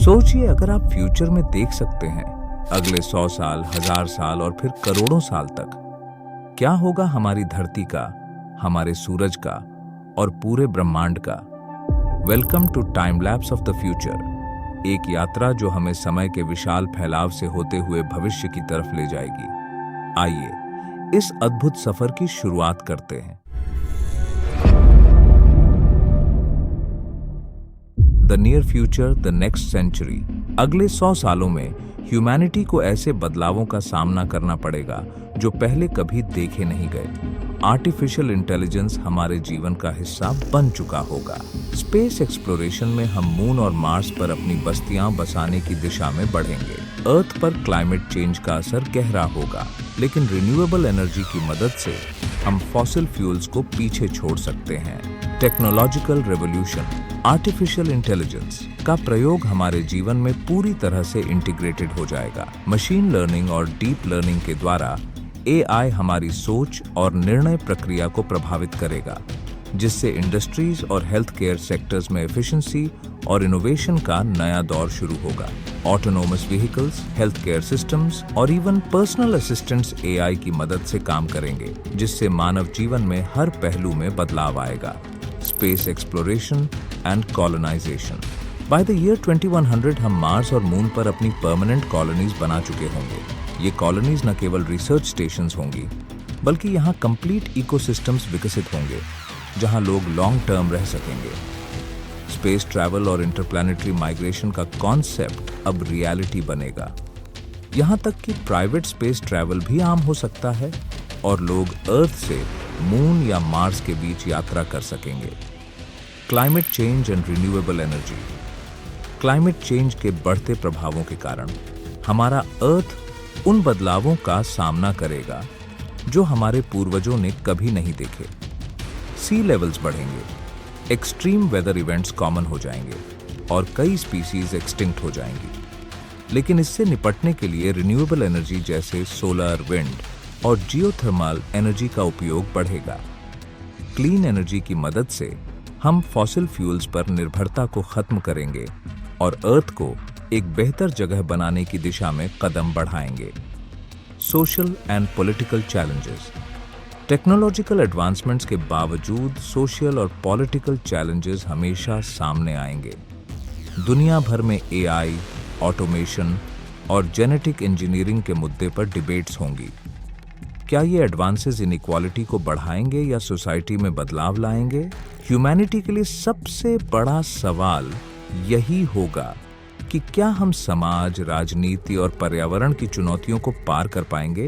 सोचिए, अगर आप फ्यूचर में देख सकते हैं, अगले 100 साल, 1000 साल और फिर करोड़ों साल तक, क्या होगा हमारी धरती का, हमारे सूरज का और पूरे ब्रह्मांड का। Welcome to time lapse of the future, एक यात्रा जो हमें समय के विशाल फैलाव से होते हुए भविष्य की तरफ ले जाएगी। आइए इस अद्भुत सफर की शुरुआत करते हैं। The near future, the next century. अगले 100 सालों में ह्यूमैनिटी को ऐसे बदलावों का सामना करना पड़ेगा जो पहले कभी देखे नहीं गए। आर्टिफिशियल इंटेलिजेंस हमारे जीवन का हिस्सा बन चुका होगा। स्पेस एक्सप्लोरेशन में हम मून और मार्स पर अपनी बस्तियां बसाने की दिशा में बढ़ेंगे। अर्थ पर क्लाइमेट चेंज का असर गहरा होगा, लेकिन रिन्यूएबल एनर्जी की मदद से हम फॉसिल फ्यूल्स को पीछे छोड़ सकते हैं। टेक्नोलॉजिकल रेवोल्यूशन, आर्टिफिशियल इंटेलिजेंस का प्रयोग हमारे जीवन में पूरी तरह से इंटीग्रेटेड हो जाएगा। मशीन लर्निंग और डीप लर्निंग के द्वारा AI हमारी सोच और निर्णय प्रक्रिया को प्रभावित करेगा, जिससे इंडस्ट्रीज और हेल्थ केयर सेक्टर्स में एफिशिएंसी और इनोवेशन का नया दौर शुरू होगा। Autonomous vehicles, health care systems और इवन पर्सनल असिस्टेंट्स AI की मदद से काम करेंगे, जिससे मानव जीवन में हर पहलू में बदलाव आएगा। Space exploration and colonisation. By the year 2100 हम मार्स और मून पर अपनी परमानेंट कॉलोनीज बना चुके होंगे। ये कॉलोनीज न केवल रिसर्च स्टेशंस होंगी, बल्कि यहाँ कंप्लीट इकोसिस्टम्स विकसित होंगे, जहाँ लोग लॉन्ग टर्म रह सकेंगे। स्पेस ट्रैवल और इंटरप्लैनेटरी माइग्रेशन का कॉन्सेप्ट अब रियलिटी बनेगा। यहाँ तक कि प्राइवेट स्पेस ट्रैवल भी आम हो सकता है और लोग अर्थ से मून या मार्स के बीच यात्रा कर सकेंगे। Climate change and renewable energy. Climate change के बढ़ते प्रभावों के कारण हमारा अर्थ उन बदलावों का सामना करेगा जो हमारे पूर्वजों ने कभी नहीं देखे। सी लेवल्स बढ़ेंगे, एक्सट्रीम वेदर इवेंट्स कॉमन हो जाएंगे और कई स्पीसीज एक्सटिंक्ट हो जाएंगी। लेकिन इससे निपटने के लिए रिन्यूएबल एनर्जी जैसे सोलर, विंड और जियोथर्मल एनर्जी का उपयोग बढ़ेगा। क्लीन एनर्जी की मदद से हम फॉसिल फ्यूल्स पर निर्भरता को खत्म करेंगे और अर्थ को एक बेहतर जगह बनाने की दिशा में कदम बढ़ाएंगे। Social and political challenges. Technological advancements के बावजूद सोशल और पॉलिटिकल चैलेंजेस हमेशा सामने आएंगे। दुनिया भर में AI, ऑटोमेशन और जेनेटिक इंजीनियरिंग के मुद्दे पर डिबेट्स होंगी। क्या ये एडवांसेस इनइक्वालिटी को बढ़ाएंगे या सोसाइटी में बदलाव लाएंगे? ह्यूमैनिटी के लिए सबसे बड़ा सवाल यही होगा कि क्या हम समाज, राजनीति और पर्यावरण की चुनौतियों को पार कर पाएंगे?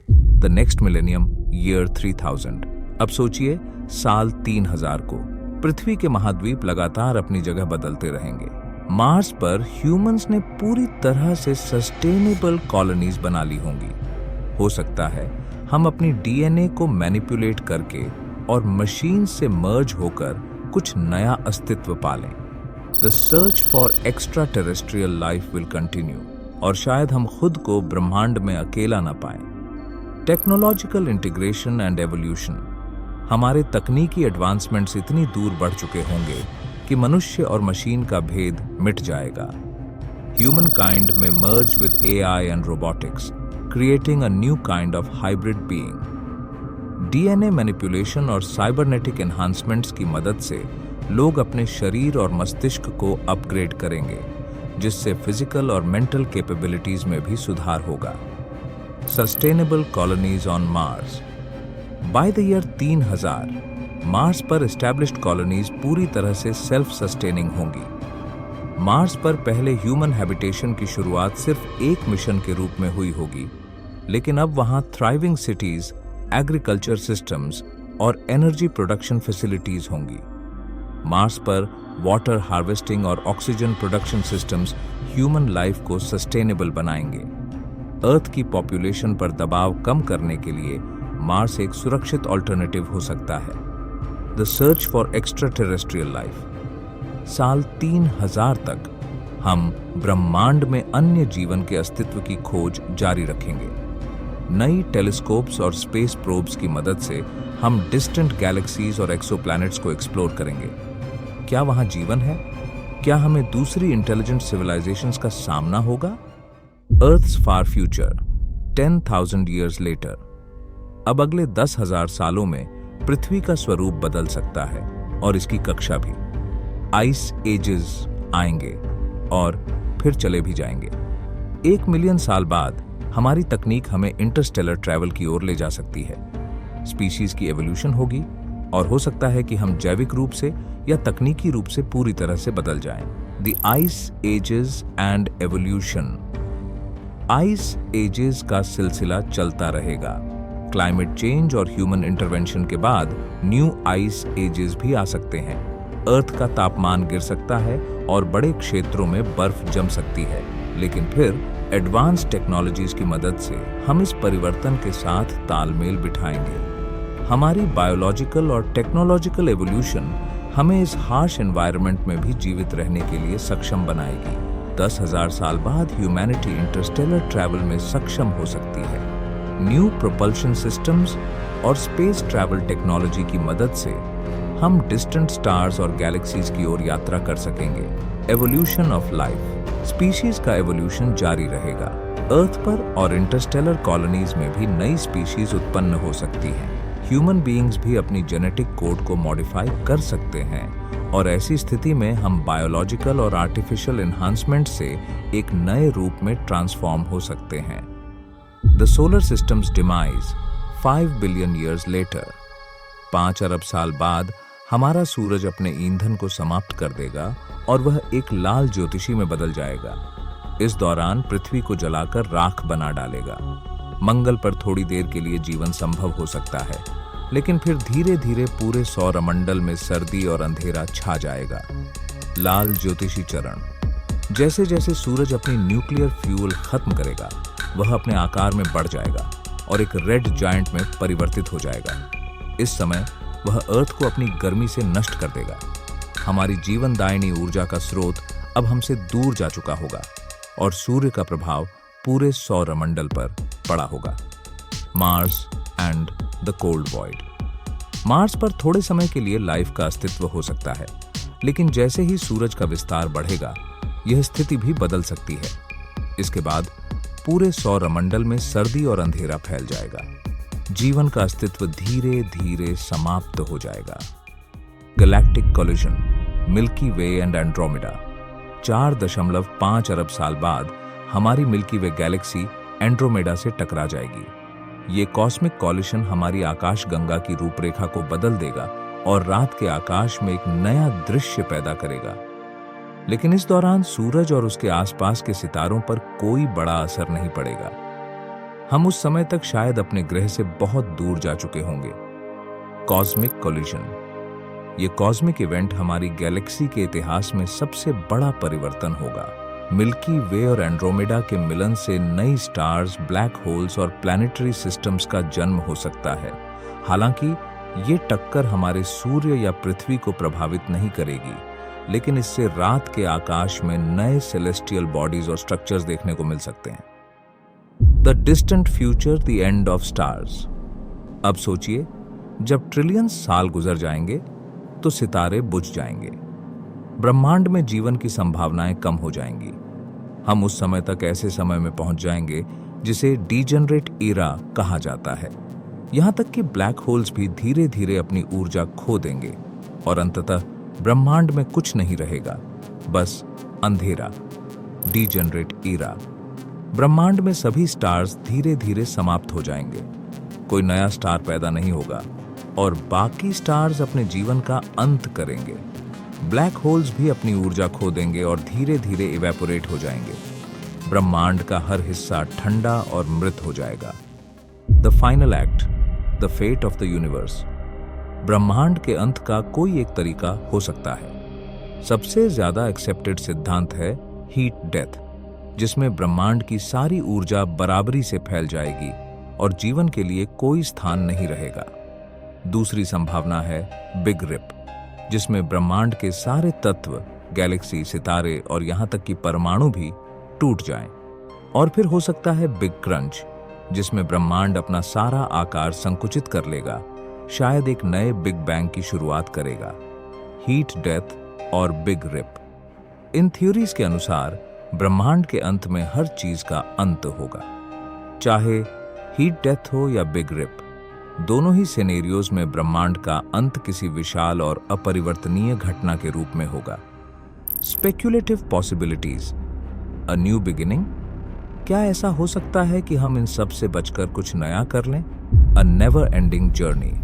The next millennium, year 3000। अब सोचिए, साल 3000 को पृथ्वी के महाद्वीप लगातार अपनी जगह बदलते रहेंगे। मार्स पर ह्यूमंस ने पूरी तरह से सस्टेनेबल कॉलोनीज बना ली होंगी। हो सकता है हम अपनी DNA को मैनिपुलेट करके और मशीन से मर्ज होकर कुछ नया अस्तित्व पालें। The search for extra terrestrial life will continue और शायद हम खुद को ब्रह्मांड में अकेला न पाएं। Technological integration and evolution. हमारे तकनीकी एडवांसमेंट्स इतनी दूर बढ़ चुके होंगे कि मनुष्य और मशीन का भेद मिट जाएगा। ह्यूमन काइंड में merge with AI and robotics, creating a new kind of hybrid being. DNA manipulation और साइबरनेटिक एनहांसमेंट्स की मदद से लोग अपने शरीर और मस्तिष्क को अपग्रेड करेंगे, जिससे फिजिकल और मेंटल कैपेबिलिटीज में भी सुधार होगा। Sustainable colonies on Mars. Bye the year 3000 Mars पर एस्टैब्लिश्ड कॉलोनीज पूरी तरह से सेल्फ सस्टेनिंग होंगी। मार्स पर पहले ह्यूमन हैबिटेशन की शुरुआत सिर्फ एक मिशन के रूप में हुई होगी, लेकिन अब वहां थ्राइविंग सिटीज, एग्रीकल्चर सिस्टम्स और एनर्जी प्रोडक्शन फैसिलिटीज होंगी। मार्स पर वाटर हार्वेस्टिंग और oxygen production systems human life को सस्टेनेबल बनाएंगे। अर्थ की पॉपुलेशन पर दबाव कम करने के लिए मार्स एक सुरक्षित ऑल्टरनेटिव हो सकता है। The search for extra terrestrial life. साल 3000 तक हम ब्रह्मांड में अन्य जीवन के अस्तित्व की खोज जारी रखेंगे। नई टेलीस्कोप्स और स्पेस प्रोब्स की मदद से हम डिस्टेंट गैलेक्सीज और एक्सोप्लैनेट्स को एक्सप्लोर करेंगे। क्या वहां जीवन है? क्या हमें दूसरी इंटेलिजेंट सिविलाइजेशंस का सामना होगा? Earth's far future, 10,000 years later. अब अगले 10,000 सालों में पृथ्वी का स्वरूप बदल सकता है और इसकी कक्षा भी। आइस एजेस आएंगे और फिर चले भी जाएंगे। 1 मिलियन साल बाद हमारी तकनीक हमें इंटरस्टेलर ट्रैवल की ओर ले जा सकती है। स्पीशीज की एवोल्यूशन होगी और हो सकता है कि हम जैविक रूप से या तकनीकी रूप से पूरी तरह से बदल जाएं। The ice ages and evolution. Ice edges का सिलसिला चलता रहेगा। क्लाइमेट चेंज और ह्यूमन इंटरवेंशन के बाद न्यू आइस एजेस भी आ सकते हैं। अर्थ का तापमान गिर सकता है और बड़े क्षेत्रों में बर्फ जम सकती है, लेकिन फिर एडवांस टेक्नोलॉजीज की मदद से हम इस परिवर्तन के साथ तालमेल बिठाएंगे। हमारी बायोलॉजिकल और टेक्नोलॉजिकल एवोल्यूशन हमें इस हार्श एनवायरनमेंट में भी जीवित रहने के लिए सक्षम बनाएगी। 10,000 साल बाद ह्यूमैनिटी इंटरस्टेलर ट्रैवल में सक्षम हो सकती है। न्यू प्रोपल्शन सिस्टम्स और स्पेस ट्रैवल टेक्नोलॉजी की मदद से हम डिस्टेंट स्टार्स और गैलेक्सीज की ओर यात्रा कर सकेंगे। Evolution of life. स्पीशीज का एवोल्यूशन जारी रहेगा। अर्थ पर और इंटरस्टेलर कॉलोनीज में भी नई स्पीशीज उत्पन्न हो सकती हैं। ह्यूमन बीइंग्स भी अपनी जेनेटिक कोड को मॉडिफाई कर सकते हैं और ऐसी स्थिति में हम बायोलॉजिकल और आर्टिफिशियल एनहांसमेंट से एक नए रूप में ट्रांसफॉर्म हो सकते हैं। The solar systems demise 5 billion years later. 5 अरब साल बाद हमारा सूरज अपने ईंधन को समाप्त कर देगा और वह एक लाल ज्योतिषी में बदल जाएगा। इस दौरान पृथ्वी को जलाकर राख बना डालेगा। मंगल पर थोड़ी देर के लिए जीवन संभव हो सकता है, लेकिन फिर धीरे धीरे पूरे सौरमंडल में सर्दी और अंधेरा छा जाएगा। लाल ज्योतिषी चरण। जैसे जैसे सूरज अपनी न्यूक्लियर फ्यूल खत्म करेगा, वह अपने आकार में बढ़ जाएगा और एक रेड जायंट में परिवर्तित हो जाएगा। इस समय वह अर्थ को अपनी गर्मी से नष्ट कर देगा। हमारी जीवनदायिनी ऊर्जा का स्रोत अब हमसे दूर जा चुका होगा और सूर्य का प्रभाव पूरे सौरमंडल पर पड़ा होगा। Mars and the cold void. Mars पर थोड़े समय के लिए लाइफ का अस्तित्व हो सकता है, लेकिन जैसे ही सूरज का विस्तार बढ़ेगा, यह स्थिति भी बदल सकती है। इसके बाद पूरे सौरमंडल में सर्दी और अंधेरा फैल जाएगा। जीवन का अस्तित्व धीरे धीरे समाप्त हो जाएगा। Galactic collision. Milky way and Andromeda. 4.5 अरब साल बाद हमारी मिल्की वे गैलेक्सी एंड्रोमेडा से टकरा जाएगी। ये कॉस्मिक कॉलिशन हमारी आकाशगंगा की रूपरेखा को बदल देगा और रात के आकाश में एक नया दृश्य पैदा करेगा। लेकिन इस दौरान सूरज और उसके आसपास के सितारों पर कोई बड़ा असर नहीं पड़ेगा। हम उस समय तक शायद अपने ग्रह से बहुत दूर जा चुके होंगे। Cosmic collision. ये कॉस्मिक इवेंट हमारी गैलेक्सी के इतिहास में सबसे बड़ा परिवर्तन होगा। मिल्की वे और एंड्रोमेडा के मिलन से नई स्टार्स, ब्लैक होल्स और प्लैनेटरी सिस्टम्स का जन्म हो सकता है। हालांकि ये टक्कर हमारे सूर्य या पृथ्वी को प्रभावित नहीं करेगी, लेकिन इससे रात के आकाश में नए सेलेस्टियल बॉडीज और स्ट्रक्चर्स देखने को मिल सकते हैं। The distant future, the end of stars. अब सोचिए, जब ट्रिलियंस साल गुजर जाएंगे तो सितारे बुझ जाएंगे। ब्रह्मांड में जीवन की संभावनाएं कम हो जाएंगी। हम उस समय तक ऐसे समय में पहुंच जाएंगे जिसे डीजेनरेट ईरा कहा जाता है। यहां तक कि ब्लैक होल्स भी धीरे धीरे अपनी ऊर्जा खो देंगे और अंततः ब्रह्मांड में कुछ नहीं रहेगा, बस अंधेरा। डीजेनरेट ईरा। ब्रह्मांड में सभी स्टार्स धीरे धीरे समाप्त हो जाएंगे। कोई नया स्टार पैदा नहीं होगा और बाकी स्टार्स अपने जीवन का अंत करेंगे। ब्लैक होल्स भी अपनी ऊर्जा खो देंगे और धीरे धीरे इवेपोरेट हो जाएंगे। ब्रह्मांड का हर हिस्सा ठंडा और मृत हो जाएगा। The final act, the fate of the universe. ब्रह्मांड के अंत का कोई एक तरीका हो सकता है। सबसे ज्यादा एक्सेप्टेड सिद्धांत है हीट डेथ, जिसमें ब्रह्मांड की सारी ऊर्जा बराबरी से फैल जाएगी और जीवन के लिए कोई स्थान नहीं रहेगा। दूसरी संभावना है बिग रिप, जिसमें ब्रह्मांड के सारे तत्व, गैलेक्सी, सितारे और यहां तक कि परमाणु भी टूट जाएं। और फिर हो सकता है बिग क्रंच, जिसमें ब्रह्मांड अपना सारा आकार संकुचित कर लेगा, शायद एक नए बिग बैंग की शुरुआत करेगा। हीट डेथ और बिग रिप। इन थ्योरीज के अनुसार ब्रह्मांड के अंत में हर चीज का अंत होगा, चाहे हीट डेथ हो या बिग रिप। दोनों ही सिनेरियोज में ब्रह्मांड का अंत किसी विशाल और अपरिवर्तनीय घटना के रूप में होगा। Speculative possibilities, a new beginning. क्या ऐसा हो सकता है कि हम इन सब से बचकर कुछ नया कर लें? A never ending journey.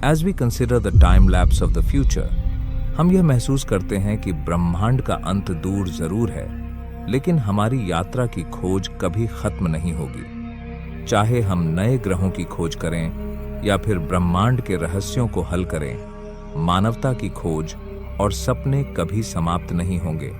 As we consider the time lapse of the future, हम यह महसूस करते हैं कि ब्रह्मांड का अंत दूर जरूर है, लेकिन हमारी यात्रा की खोज कभी खत्म नहीं होगी। चाहे हम नए ग्रहों की खोज करें या फिर ब्रह्मांड के रहस्यों को हल करें, मानवता की खोज और सपने कभी समाप्त नहीं होंगे।